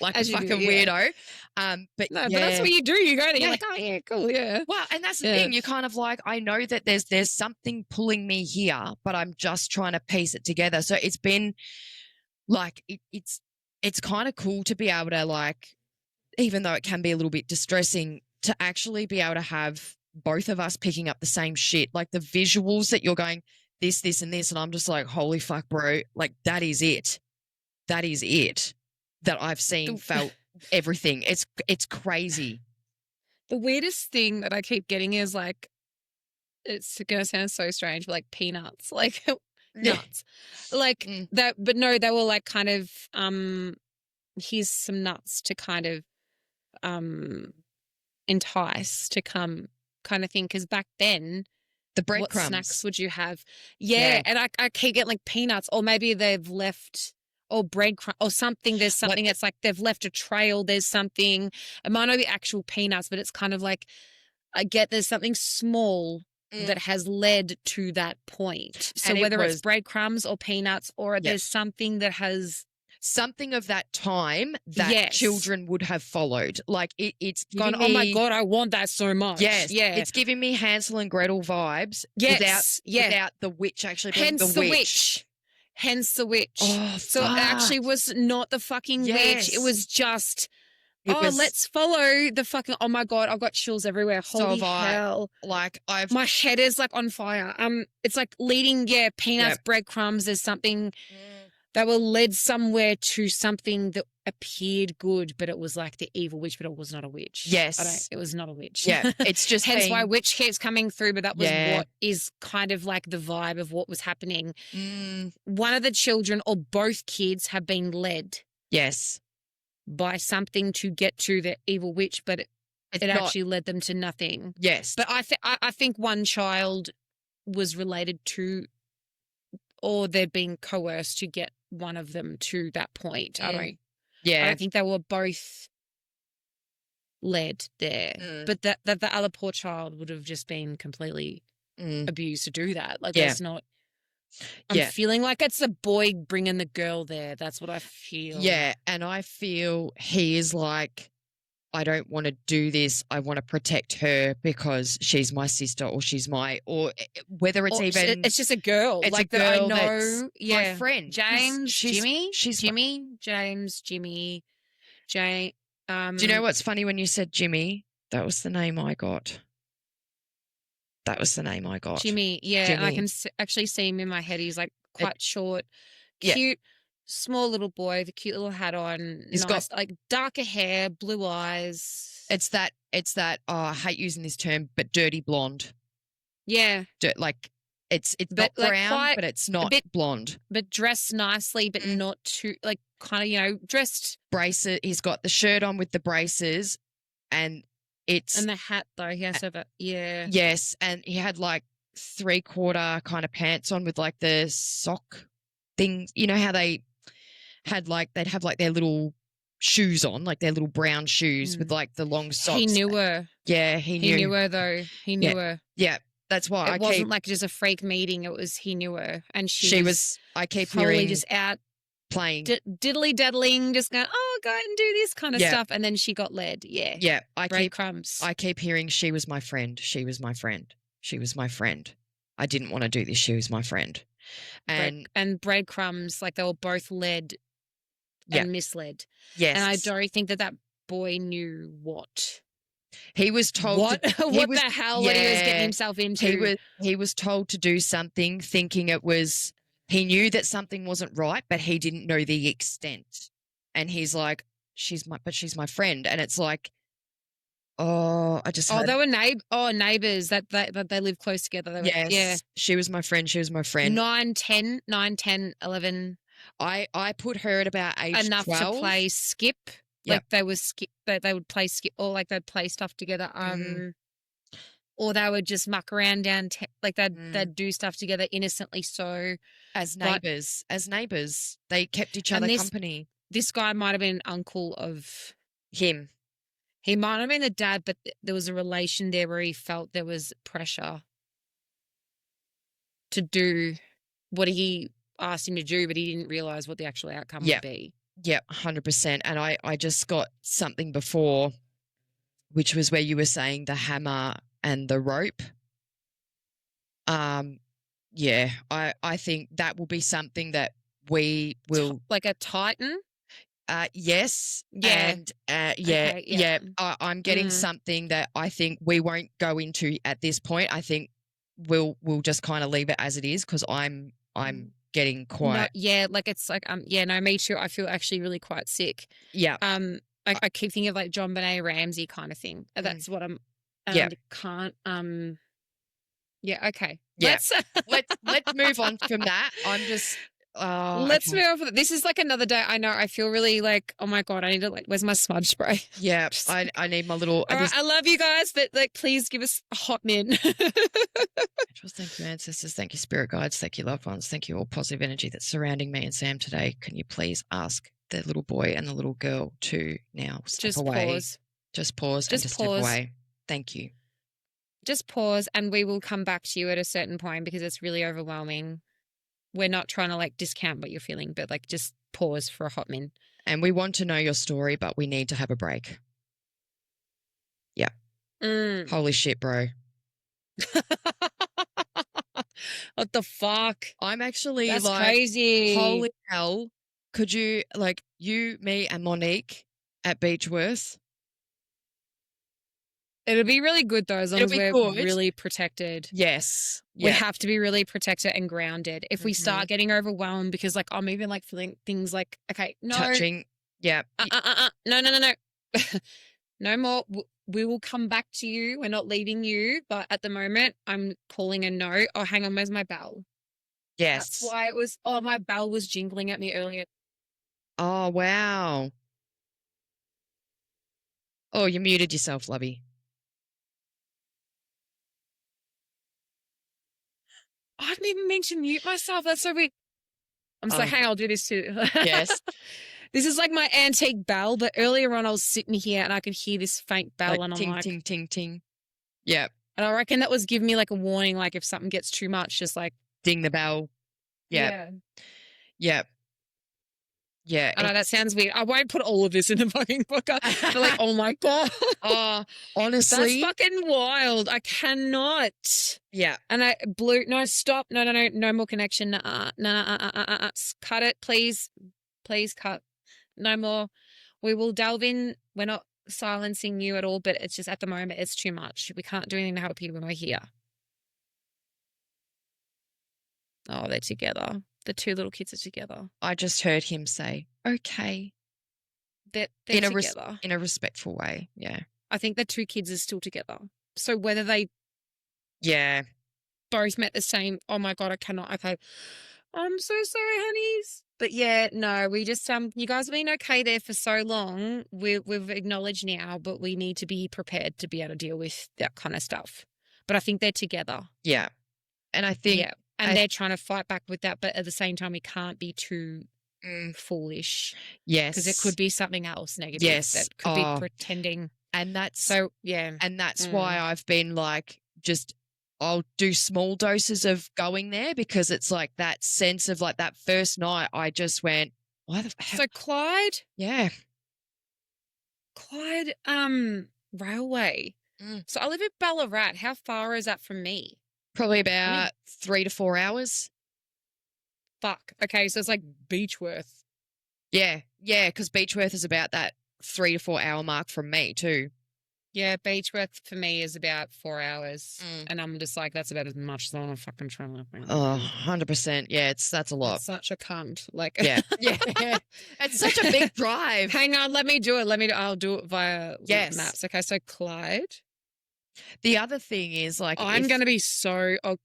like a fucking weirdo. But that's what you do. You go there, you're like, oh yeah, cool, yeah. Well, and that's the thing. You're kind of like, I know that there's something pulling me here, but I'm just trying to piece it together. So it's been like it's kind of cool to be able to, like, even though it can be a little bit distressing, to actually be able to have both of us picking up the same shit, like the visuals that you're going this, and this, and I'm just like, holy fuck, bro, like that is it. That is it that I've seen, felt, everything. It's crazy. The weirdest thing that I keep getting is, like, it's going to sound so strange, but like peanuts, like nuts, like that. But no, they were like kind of, here's some nuts to kind of entice to come kind of thing. Because back then, the breadcrumbs. What snacks would you have? Yeah. And I keep getting like peanuts, or maybe they've left, or breadcrumb or something. There's something that's like they've left a trail. There's something. It might not be actual peanuts, but it's kind of like, I get there's something small that has led to that point. So whether it's breadcrumbs or peanuts, or there's something that has something of that time that children would have followed. Like it's gone, oh my God, I want that so much. Yes. Yeah. It's giving me Hansel and Gretel vibes. Without the witch actually being the witch. Hence the witch. Oh, so it actually was not the fucking witch. It was just, let's follow the fucking, oh my God, I've got chills everywhere. Holy hell. Like my head is like on fire. It's like leading, peanuts, breadcrumbs. There's something that were led somewhere to something that appeared good, but it was like the evil witch, but it was not a witch. Yes. It was not a witch. Yeah. It's just hence why witch keeps coming through, but that was what is kind of like the vibe of what was happening. One of the children or both kids have been led. Yes. By something to get to the evil witch, but it actually led them to nothing. Yes. But I think one child was related to, or they'd been coerced to get one of them to that point. I don't think they were both led there. But that the other poor child would have just been completely abused to do that. Like that's not. I'm feeling like it's a boy bringing the girl there. That's what I feel. Yeah, and I feel he is like, I don't want to do this. I want to protect her because she's my sister, or she's or whether it's it's just a girl. It's like a girl that I know. My friend. James, Jimmy. She's Jimmy, James, Jimmy, Jane. Do you know what's funny when you said Jimmy? That was the name I got. Jimmy, yeah. Jimmy. And I can actually see him in my head. He's like quite short, cute, small little boy, the cute little hat on. He's got like darker hair, blue eyes. It's that. I hate using this term, but dirty blonde. Yeah, like it's not brown, but it's not blonde. But dressed nicely, but not too like kind of dressed. Braces. He's got the shirt on with the braces, and the hat though. He has to have Yes, and he had like 3/4 kind of pants on with like the sock things. You know how they had they'd have like their little shoes on, like their little brown shoes with like the long socks. He knew her. Yeah, he knew. He knew her though. He knew her. Yeah, that's why it wasn't like just a freak meeting. It was he knew her, and she was. I keep probably hearing just out playing diddly daddling, just going, oh go out and do this kind of Yeah. stuff. And then she got led. Yeah. Yeah. Breadcrumbs. I keep hearing she was my friend. She was my friend. She was my friend. I didn't want to do this. She was my friend. And breadcrumbs, like they were both led and misled. Yes. And I don't think that boy knew what. He was told what the hell what he was getting himself into. He was told to do something thinking it was, he knew that something wasn't right, but he didn't know the extent. And he's like, she's my friend. And it's like, they were neighbors that they live close together. She was my friend. She was my friend. 9, 10, 11. I put her at about age enough 12. to play skip. Like they would play skip, or like they'd play stuff together. Or they would just muck around they'd do stuff together innocently. So as neighbors, they kept each other company. This guy might have been an uncle of him. He might have been the dad, but there was a relation there where he felt there was pressure to do what he asked him to do, but he didn't realize what the actual outcome would be. Yeah, 100%. And I just got something before, which was where you were saying the hammer and the rope. I think that will be something that we will, like a Titan. Yes. Yeah. And I'm getting something that I think we won't go into at this point. I think we'll just kind of leave it as it is, because I'm getting quite. Me too. I feel actually really quite sick. Yeah. I keep thinking of like John Benet Ramsey kind of thing. That's what I'm. Can't. Yeah. Okay. Yeah. Let's move on from that. I'm just. Let's move on from that. This is like another day. I know. I feel really like, oh my God, I need to where's my smudge spray? Yeah. I need my little. I love you guys, but please give us a hot min. Thank you, ancestors. Thank you, spirit guides. Thank you, loved ones. Thank you, all positive energy that's surrounding me and Sam today. Can you please ask the little boy and the little girl to now step away? Pause. Just pause. Just step away. Thank you. Just pause, and we will come back to you at a certain point because it's really overwhelming. We're not trying to discount what you're feeling, but just pause for a hot min. And we want to know your story, but we need to have a break. Yeah. Holy shit, bro. What the fuck? I'm actually That's crazy. Holy hell. Could you, you, me, and Monique at Beechworth? It'll be really good though, as long as we're really protected. Yes. We have to be really protected and grounded. If we start getting overwhelmed, because I'm even feeling things okay, no. Touching. Yeah. No. No more. We will come back to you. We're not leaving you. But at the moment, I'm calling a no. Oh, hang on. Where's my bell? Yes. That's why it was, my bell was jingling at me earlier. Oh, wow. Oh, you muted yourself, lovey. I didn't even mean to mute myself. That's so weird. I'm so hang on, I'll do this too. Yes. This is like my antique bell, but earlier on I was sitting here and I could hear this faint bell and I'm ting, ting, ting, ting. Yeah. And I reckon that was giving me a warning, if something gets too much, just ding the bell. Yeah. Yeah. Yeah. I know that sounds weird. I won't put all of this in the fucking podcast. They're oh my God. Honestly. That's fucking wild. I cannot. Yeah. And no, stop. No more connection. No. Cut it, please. Please cut. No more. We will delve in. We're not silencing you at all, but it's just at the moment it's too much. We can't do anything to help you when we're here. Oh, they're together. The two little kids are together. I just heard him say, okay. They're in together. In a respectful way, yeah. I think the two kids are still together. So whether they both met the same, oh my God, I cannot. Okay. I'm so sorry, honeys. But yeah, no, we just, you guys have been okay there for so long. We've acknowledged now, but we need to be prepared to be able to deal with that kind of stuff. But I think they're together. Yeah. And I think. Yeah. And they're trying to fight back with that. But at the same time, we can't be too foolish. Yes. Because it could be something else negative. Yes. That could be pretending. And that's. So, yeah. And that's why I've been I'll do small doses of going there, because it's that sense of that first night I just went, why the heck? So Clyde? Yeah. Clyde Railway. Mm. So I live in Ballarat. How far is that from me? Probably I'm in about 3 to 4 hours. fuck. Okay, so it's like Beechworth. Yeah, yeah, because Beechworth is about that 3 to 4 hour mark from me too. Yeah, Beechworth for me is about 4 hours. Mm. And I'm just like, that's about as much as I want to fucking travel. Oh, 100%. Yeah, that's a lot. That's such a cunt. Like, Yeah. Yeah. It's such a big drive. Hang on, let me do it. I'll do it via Yes. maps. Okay, so Clyde. The other thing is like I'm going to be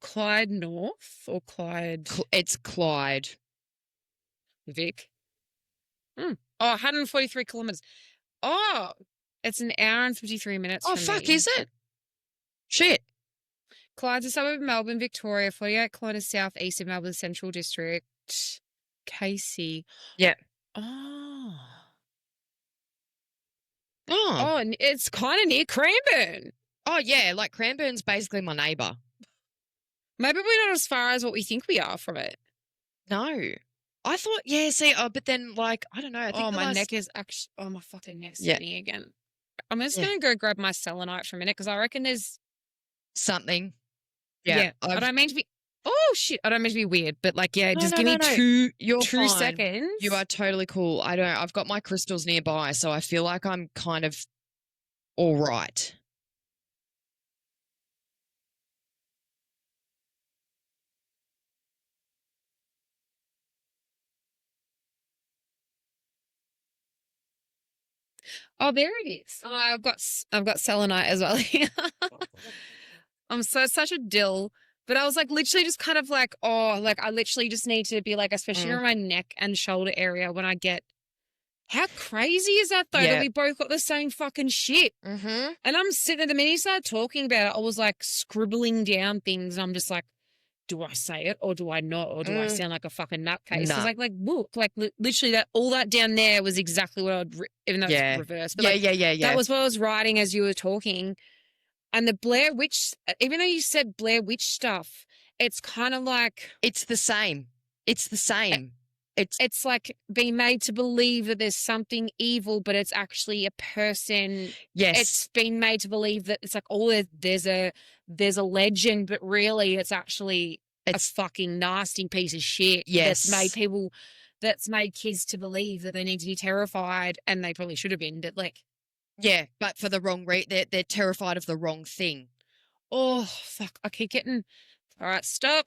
Clyde North or Clyde it's Clyde. Vic. Oh, 143 kilometers. Oh, it's an hour and 53 minutes Oh, from fuck, me. is it? Shit. Clyde's a suburb of Melbourne, Victoria, 48 kilometres southeast of Melbourne Central District. Casey. Yeah. Oh. Oh. Oh, and it's kind of near Cranbourne. Oh, yeah, like Cranbourne's basically my neighbour. Maybe we're not as far as what we think we are from it. No. I thought, yeah, see, but then, like, I don't know. I think my neck is actually, my fucking neck's Yeah. hurting again. I'm just going to go grab my selenite for a minute because I reckon there's something. Yeah. I don't mean to be, oh shit, I don't mean to be weird, but like, yeah, No, just no, give no, me no. two You're fine. seconds. You are totally cool. I've got my crystals nearby, so I feel like I'm kind of all right. Oh, there it is. Oh, I've got selenite as well. I'm such a dill. But I was like literally just kind of like, like I literally just need to be like, especially around my neck and shoulder area when I get. How crazy is that though? That we both got the same fucking shit. Mm-hmm. And I'm sitting there, the minute he started talking about it, I was like scribbling down things. I'm just like, do I say it or do I not? Or do I sound like a fucking nutcase? Because like, look, like literally that all that down there was exactly what I'd, even though it's reversed. But yeah. That was what I was writing as you were talking. And the Blair Witch, even though you said Blair Witch stuff, it's kind of like. It's the same. It's the same. It's like being made to believe that there's something evil, but it's actually a person. Yes. It's been made to believe that it's like, there's a legend, but really it's actually a fucking nasty piece of shit. Yes. That's made kids to believe that they need to be terrified, and they probably should have been, but like. Yeah, but for the wrong they're terrified of the wrong thing. Oh, fuck. I keep getting. All right, stop.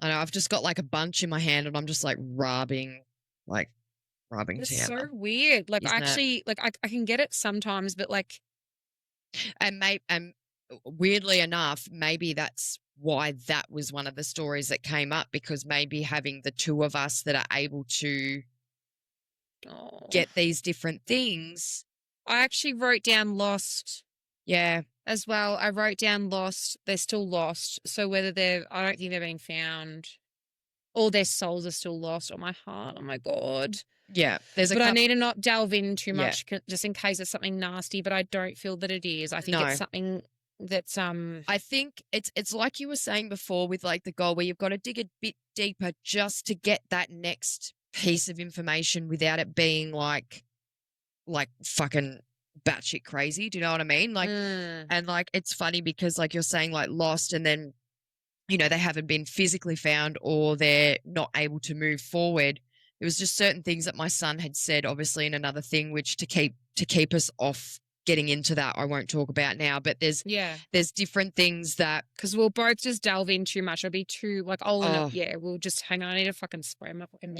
I know, I've just got like a bunch in my hand and I'm just like rubbing It's together. so weird. Like, Isn't actually, like I can get it sometimes, but like. And weirdly enough, maybe that's why that was one of the stories that came up, because maybe having the two of us that are able to get these different things. I actually wrote down lost. Yeah. As well. I wrote down lost. They're still lost. So whether I don't think they're being found, or their souls are still lost. Oh, my heart. Oh, my God. Yeah. I need to not delve in too much just in case it's something nasty, but I don't feel that it is. I think it's something that's I think it's like you were saying before with like the goal where you've got to dig a bit deeper just to get that next piece of information without it being like fucking batshit crazy. Do you know what I mean? Like, and like, it's funny because like you're saying like lost, and then, you know, they haven't been physically found or they're not able to move forward. It was just certain things that my son had said, obviously, in another thing, which to keep us off getting into that, I won't talk about now, but there's different things that, because we'll both just delve in too much. It'll be too like, we'll just hang on. I need to fucking spray my fucking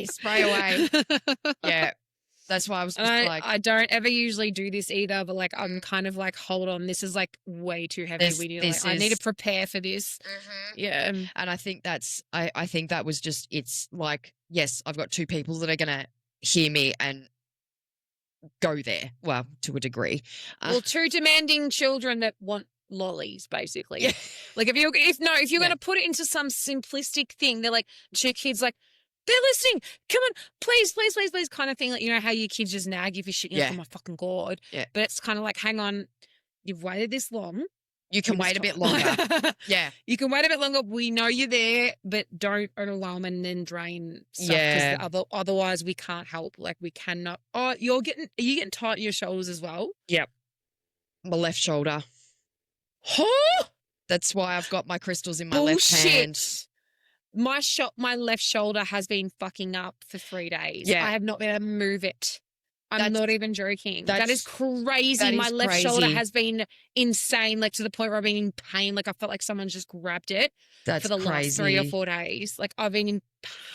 spray away. Yeah. That's why I was just I don't ever usually do this either, but like I'm kind of like, hold on, this is like way too heavy. I need to prepare for this. Mm-hmm. Yeah. And I think I think that was just, it's like, yes, I've got two people that are going to hear me and go there. Well, to a degree. Well, two demanding children that want lollies, basically. Yeah. Like if you're going to put it into some simplistic thing, they're like two kids like, they're listening. Come on, please, please, please, please, kind of thing. Like, you know how your kids just nag you for shit. You're like, oh my fucking God. Yeah. But it's kind of like, hang on, you've waited this long. You can wait a bit longer. Yeah. You can wait a bit longer. We know you're there, but don't overwhelm and then drain stuff Yeah. because otherwise we can't help. Like we cannot. Oh, are you getting tight in your shoulders as well? Yep. My left shoulder. Huh? That's why I've got my crystals in my left hand. My left shoulder has been fucking up for 3 days. Yeah. I have not been able to move it. I'm not even joking. That is crazy. That is my left crazy. shoulder has been insane, like to the point where I've been in pain. Like I felt like someone just grabbed it for the last 3 or 4 days. Like I've been in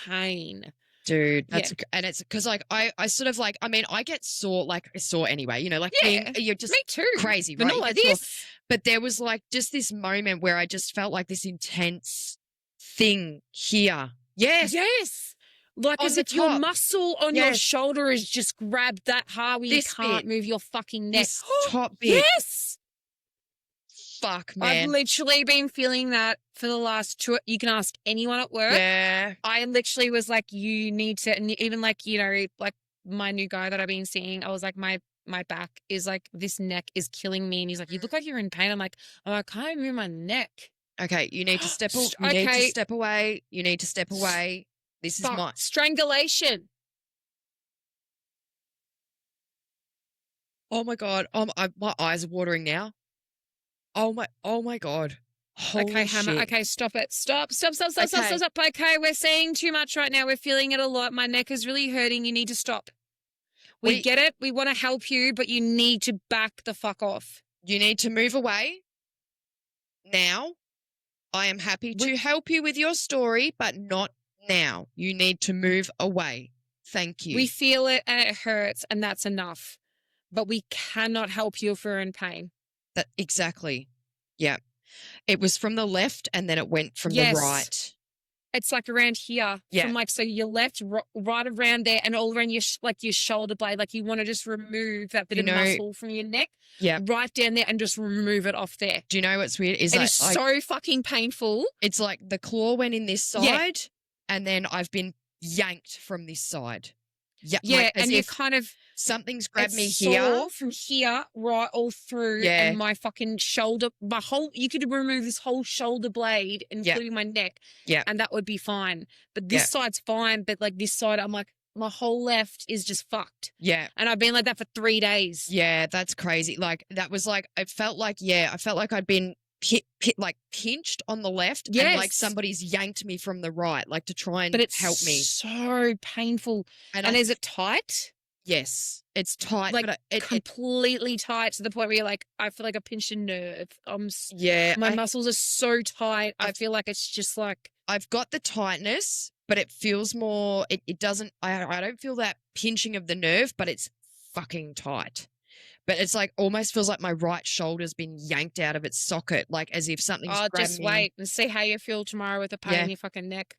pain. Dude, and it's because like I sort of like, I mean, I get sore anyway, you know, like you're just me too. crazy, But right? not like this. But there was like just this moment where I just felt like this intense thing here. Yes. Yes. Like on as the if your top. muscle on your shoulder is just grabbed that hard where you can't move your fucking neck. This top bit. Yes. Fuck, man. I've literally been feeling that for the last 2. You can ask anyone at work. Yeah. I literally was like, you need to, and even like, you know, like my new guy that I've been seeing, I was like, my back is like, this neck is killing me. And he's like, you look like you're in pain. I'm like, I can't move my neck. Okay, you need to step away. You need to step away. You need to step away. This is my strangulation. Oh my God. My eyes are watering now. Oh my God. Holy okay, Hammer. shit. Okay, stop it. Stop. Okay, we're seeing too much right now. We're feeling it a lot. My neck is really hurting. You need to stop. We get it. We want to help you, but you need to back the fuck off. You need to move away now. I am happy to help you with your story, but not now. You need to move away. Thank you. We feel it and it hurts, and that's enough. But we cannot help you if we're in pain. Exactly. Yeah. It was from the left and then it went from the right. It's like around here. Yeah. From like, so your left, right around there and all around your, your shoulder blade. Like you want to just remove that bit of muscle from your neck. Yeah. Right down there and just remove it off there. Do you know what's weird? It is so fucking painful. It's like the claw went in this side and then I've been yanked from this side. Yeah. Like and you kind of. Something's grabbed me here. From here right all through and my fucking shoulder, you could remove this whole shoulder blade, including my neck. Yeah. And that would be fine. But this side's fine. But like this side, I'm like, my whole left is just fucked. Yeah. And I've been like that for 3 days. Yeah, that's crazy. Like that was like, I felt like I'd been pinched on the left and like somebody's yanked me from the right, like to try and help me. So painful. And is it tight? Yes, it's tight, like but completely tight to the point where you're like, I feel like a pinched nerve. My muscles are so tight. I feel like it's just like I've got the tightness, but it feels more. It doesn't. I don't feel that pinching of the nerve, but it's fucking tight. But it's like almost feels like my right shoulder's been yanked out of its socket, like as if something's grabbed me. Just wait and see how you feel tomorrow with the pain in your fucking neck.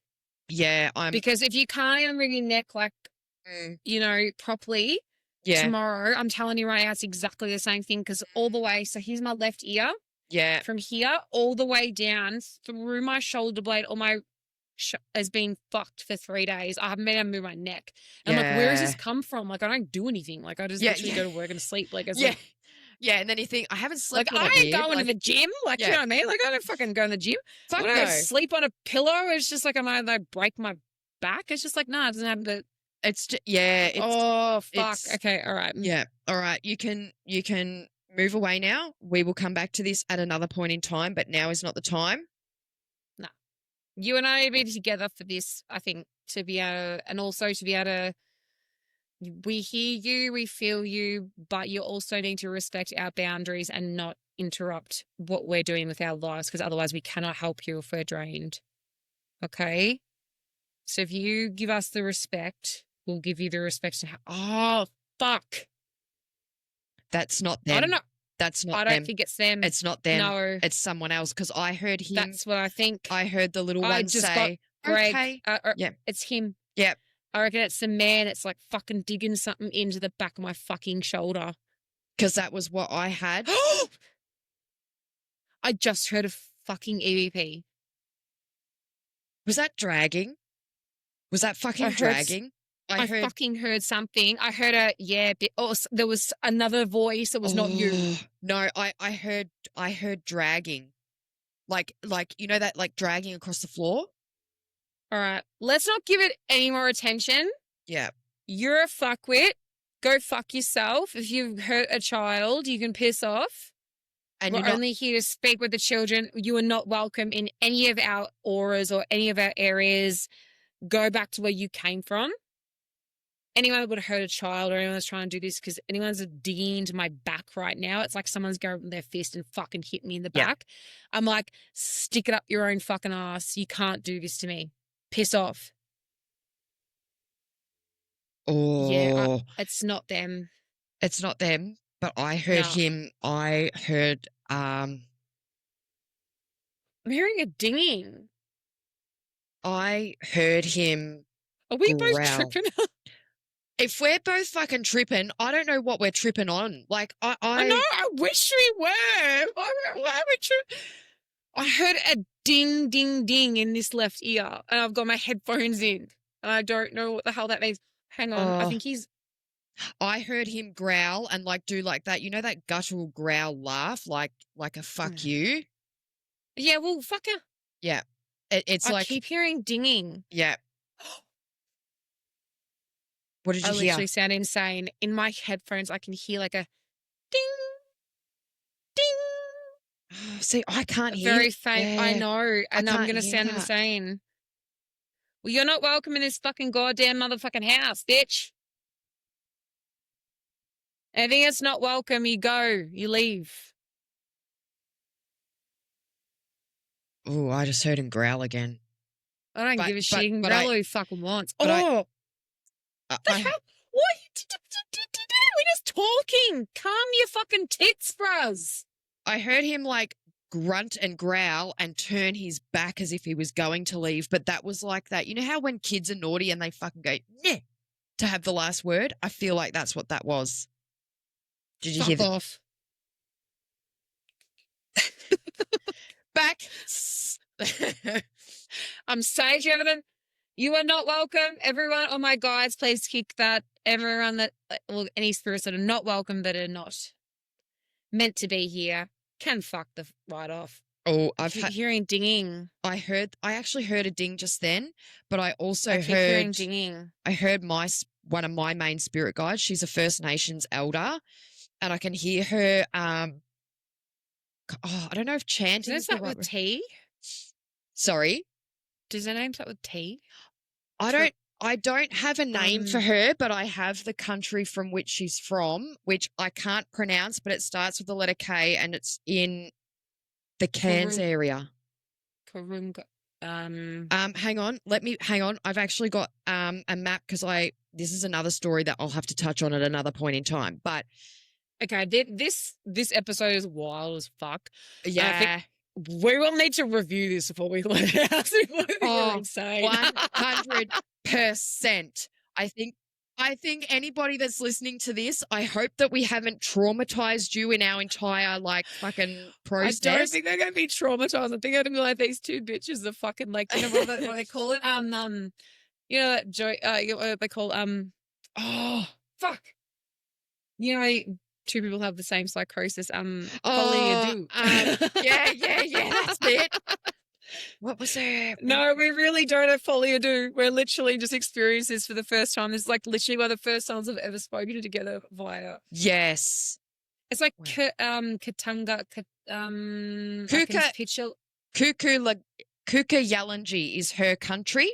Yeah, because if you can't even move your neck like. You know, properly tomorrow, I'm telling you right now, it's exactly the same thing because all the way, so here's my left ear. Yeah. From here all the way down through my shoulder blade, all my has been fucked for 3 days. I haven't been able to move my neck. And I'm like, where has this come from? Like, I don't do anything. Like, I just literally go to work and sleep. Like, it's like, yeah, and then you think, I haven't slept like, I ain't going to the gym. Like, you know what I mean? Like, I don't fucking go to the gym. Fuck when I sleep on a pillow, it's just like, I break my back. It's just like, no, it doesn't happen to... It's just, oh fuck. Okay, all right. Yeah, all right. You can move away now. We will come back to this at another point in time, but now is not the time. No, you and I need to be together for this. I think to be able, and also to be able to. We hear you, we feel you, but you also need to respect our boundaries and not interrupt what we're doing with our lives, because otherwise we cannot help you if we're drained. Okay, so if you give us the respect. We'll give you the respect to oh, fuck. That's not them. I don't know. That's not them. I don't think it's them. It's not them. No. It's someone else because I heard him. That's what I think. I heard the little one say, Greg. Okay. It's him. Yep. I reckon it's the man that's like fucking digging something into the back of my fucking shoulder. Because that was what I had. I just heard a fucking EVP. Was that dragging? Was that fucking dragging? I heard. fucking heard something. I heard a there was another voice. It was not you. No, I heard dragging, like you know that like dragging across the floor. All right, let's not give it any more attention. Yeah, You're a fuckwit. Go fuck yourself. If you've hurt a child, you can piss off. and We're you're not. only here to speak with the children. You are not welcome in any of our auras or any of our areas. Go back to where you came from. Anyone that would have hurt a child or anyone that's trying to do this, because anyone's digging into my back right now, it's like someone's going their fist and fucking hit me in the Yeah. back. I'm like, stick it up your own fucking ass. You can't do this to me. Piss off. Yeah, Oh, it's not them. it's not them, but I heard No. him. I heard. I'm hearing a dinging. I heard him. Are we both growl. tripping? If we're both fucking tripping, I don't know what we're tripping on. Like I know. I wish we were. Why are we tripping? I heard a ding, ding, ding in this left ear, and I've got my headphones in, and I don't know what the hell that means. Hang on. I think he's. I heard him growl and like do like that. You know that guttural growl laugh, like a fuck you. Yeah, well, fuck it. Yeah, it's I like keep hearing dinging. yeah. What did I you hear? literally sound insane. In my headphones, I can hear like a ding, ding. See, I can't hear. Very faint. I know, and I'm can't gonna hear sound that. insane. Well, you're not welcome in this fucking goddamn motherfucking house, bitch. Anything that's not welcome, you go, you leave. Oh, I just heard him growl again. I don't give a shit. He can but growl I- all he fucking wants. but I- Oh, the hell? What? We're just talking. Calm your fucking tits, bros. I heard him like grunt and growl and turn his back as if he was going to leave, but that was like that. You know how when kids are naughty and they fucking go, "Nah," to have the last word? I feel like that's what that was. Did you hear Fuck that? off. Back. I'm Sage Evident. You are not welcome. Everyone, oh my guides, please kick that. Everyone that, well, any spirits that are not welcome, that are not meant to be here, can fuck the right off. Oh, Hearing dinging. I actually heard a ding just then, but I also I keep hearing heard, dinging. I heard one of my main spirit guides. She's a First Nations elder, and I can hear her. I don't know if chanting Does is that the start right with word. T? Sorry, Does her name start with T? I don't have a name for her, but I have the country from which she's from, which I can't pronounce, but it starts with the letter K, and it's in the Cairns area. Karunga. Hang on. I've actually got a map because this is another story that I'll have to touch on at another point in time. But Okay, this episode is wild as fuck. yeah, We will need to review this before we let it out. We're insane. 100%. I think anybody that's listening to this, I hope that we haven't traumatized you in our entire like fucking process. I don't think they're gonna be traumatized. I think they're gonna be like, these two bitches are fucking like, you know what they call it? You know that joy. What they call oh fuck. You know, two people have the same psychosis. Folie Yeah, that's it. What was it? No, we really don't have folie à deux. We're literally just experiencing this for the first time. This is like literally one of the first times I've ever spoken together via. Yes. It's like Katanga, Kuku Yalanji is her country.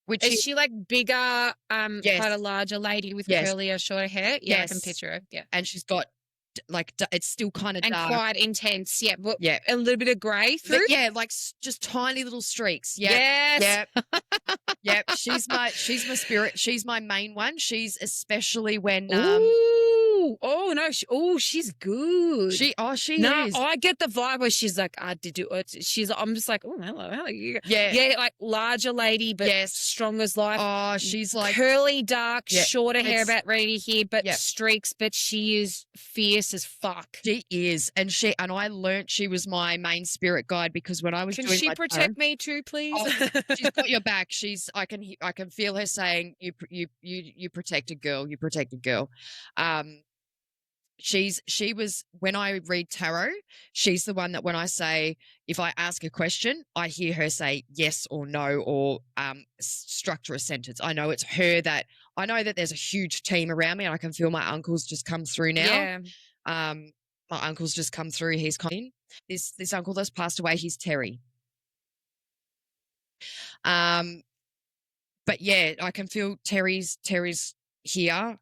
Which is she like bigger, yes. quite a larger lady with Yes. curlier, shorter hair? Yeah, Yes. I can picture her. Yeah, and she's got like it's still kind of and dark. quite intense. Yeah, but Yeah. a little bit of grey through. But yeah, like just tiny little streaks. Yeah. Yes. Yep. She's my spirit. She's my main one. She's especially when Ooh. oh no, she's good. She No, is. I get the vibe where she's like, I did do it. I'm just like, oh, hello, hello. Yeah. Yeah, like larger lady, but Yes. strong as life. Oh, she's like curly, dark, Yeah, shorter hair, it's- about ready here, but Yeah. streaks. But she is fierce as fuck. She is, and I learnt she was my main spirit guide because when I was Can doing she my protect me too, please? Oh, she's got your back. I can feel her saying, "You protected girl. You protected girl." She was when I read tarot, she's the one that when I say if I ask a question, I hear her say yes or no or structure a sentence. I know it's her that I know that there's a huge team around me, and I can feel my uncles just come through now. Yeah. My uncle's just come through. He's coming. This uncle that's passed away, he's Terry. But yeah, I can feel Terry's here.